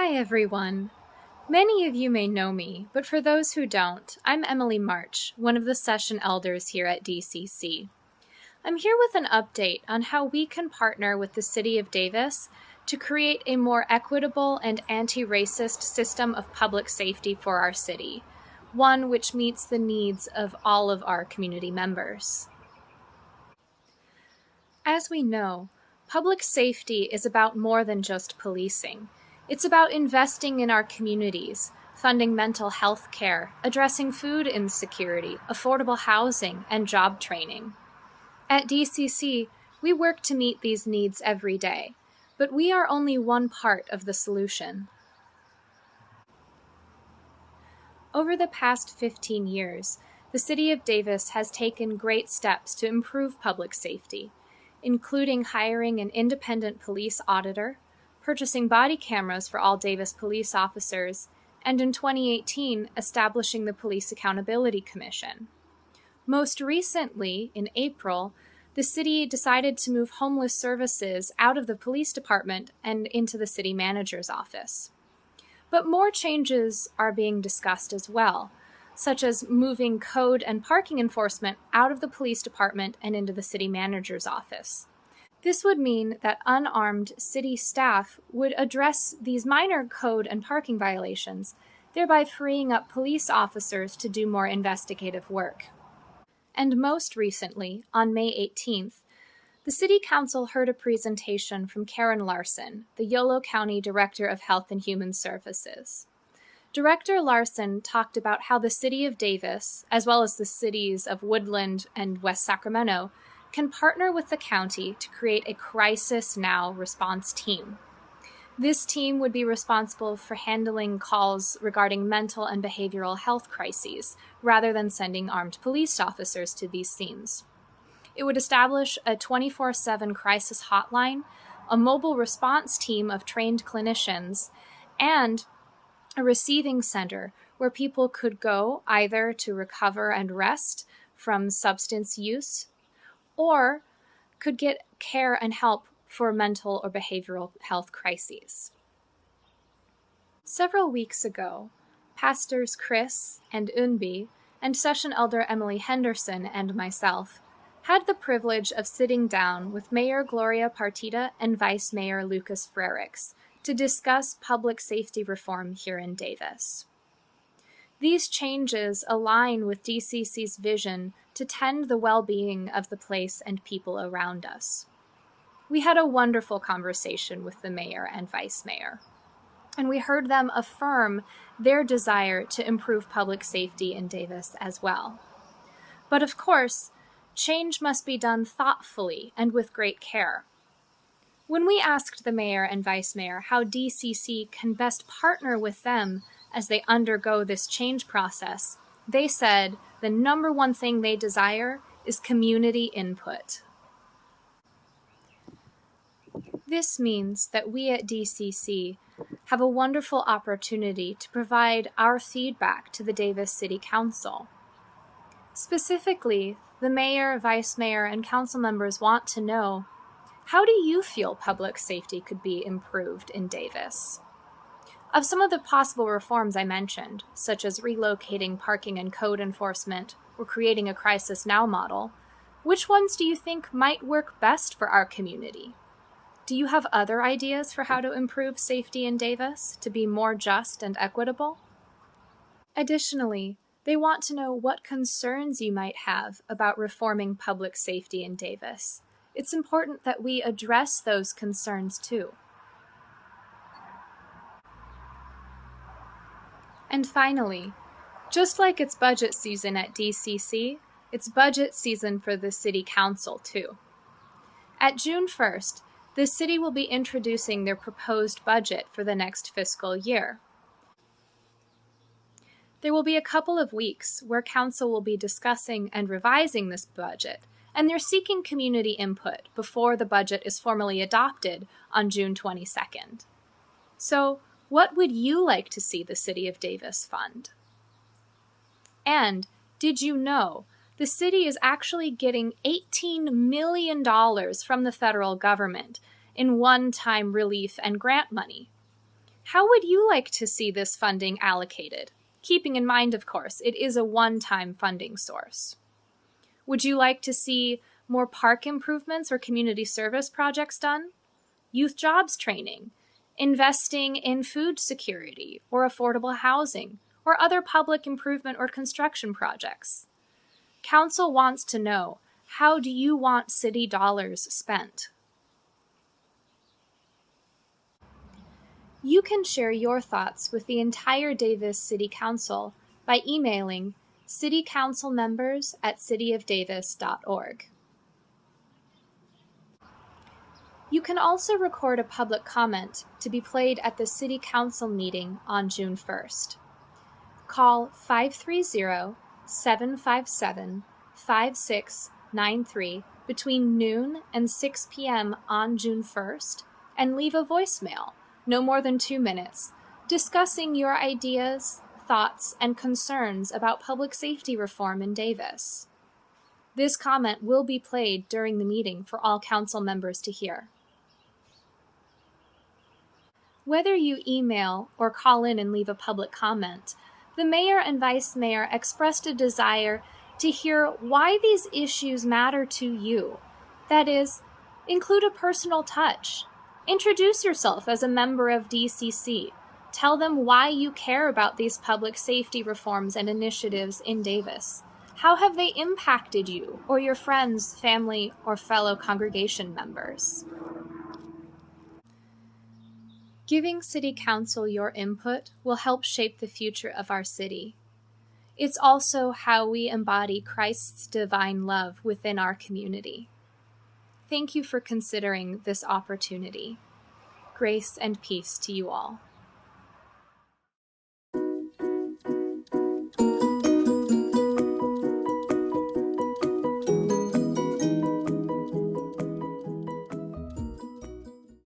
Hi, everyone. Many of you may know me, but for those who don't, I'm Emily March, one of the session elders here at DCC. I'm here with an update on how we can partner with the City of Davis to create a more equitable and anti-racist system of public safety for our city, one which meets the needs of all of our community members. As we know, public safety is about more than just policing. It's about investing in our communities, funding mental health care, addressing food insecurity, affordable housing, and job training. At DCC, we work to meet these needs every day, but we are only one part of the solution. Over the past 15 years, the City of Davis has taken great steps to improve public safety, including hiring an independent police auditor, purchasing body cameras for all Davis police officers, and in 2018, establishing the Police Accountability Commission. Most recently, in April, the city decided to move homeless services out of the police department and into the city manager's office. But more changes are being discussed as well, such as moving code and parking enforcement out of the police department and into the city manager's office. This would mean that unarmed city staff would address these minor code and parking violations, thereby freeing up police officers to do more investigative work. And most recently, on May 18th, the City Council heard a presentation from Karen Larson, the Yolo County Director of Health and Human Services. Director Larson talked about how the City of Davis, as well as the cities of Woodland and West Sacramento, can partner with the county to create a Crisis Now response team. This team would be responsible for handling calls regarding mental and behavioral health crises, rather than sending armed police officers to these scenes. It would establish a 24/7 crisis hotline, a mobile response team of trained clinicians, and a receiving center where people could go either to recover and rest from substance use or could get care and help for mental or behavioral health crises. Several weeks ago, Pastors Chris and Unbi and Session Elder Emily Henderson and myself had the privilege of sitting down with Mayor Gloria Partida and Vice Mayor Lucas Frerichs to discuss public safety reform here in Davis. These changes align with DCC's vision to tend the well-being of the place and people around us. We had a wonderful conversation with the mayor and vice mayor, and we heard them affirm their desire to improve public safety in Davis as well. But of course, change must be done thoughtfully and with great care. When we asked the mayor and vice mayor how DCC can best partner with them as they undergo this change process, they said the number one thing they desire is community input. This means that we at DCC have a wonderful opportunity to provide our feedback to the Davis City Council. Specifically, the mayor, vice mayor, and council members want to know, how do you feel public safety could be improved in Davis? Of some of the possible reforms I mentioned, such as relocating parking and code enforcement or creating a Crisis Now model, which ones do you think might work best for our community? Do you have other ideas for how to improve safety in Davis to be more just and equitable? Additionally, they want to know what concerns you might have about reforming public safety in Davis. It's important that we address those concerns too. And finally, just like it's budget season at DCC, it's budget season for the City Council too. At June 1st, the city will be introducing their proposed budget for the next fiscal year. There will be a couple of weeks where Council will be discussing and revising this budget, and they're seeking community input before the budget is formally adopted on June 22nd. So, what would you like to see the City of Davis fund? And did you know the city is actually getting $18 million from the federal government in one-time relief and grant money? How would you like to see this funding allocated? Keeping in mind, of course, it is a one-time funding source. Would you like to see more park improvements or community service projects done? Youth jobs training, investing in food security or affordable housing, or other public improvement or construction projects? Council wants to know, how do you want city dollars spent? You can share your thoughts with the entire Davis City Council by emailing citycouncilmembers@cityofdavis.org. You can also record a public comment to be played at the City Council meeting on June 1st. Call 530-757-5693 between noon and 6 p.m. on June 1st and leave a voicemail, no more than 2 minutes, discussing your ideas, thoughts, and concerns about public safety reform in Davis. This comment will be played during the meeting for all council members to hear. Whether you email or call in and leave a public comment, the mayor and vice mayor expressed a desire to hear why these issues matter to you. That is, include a personal touch. Introduce yourself as a member of DCC. Tell them why you care about these public safety reforms and initiatives in Davis. How have they impacted you or your friends, family, or fellow congregation members? Giving City Council your input will help shape the future of our city. It's also how we embody Christ's divine love within our community. Thank you for considering this opportunity. Grace and peace to you all.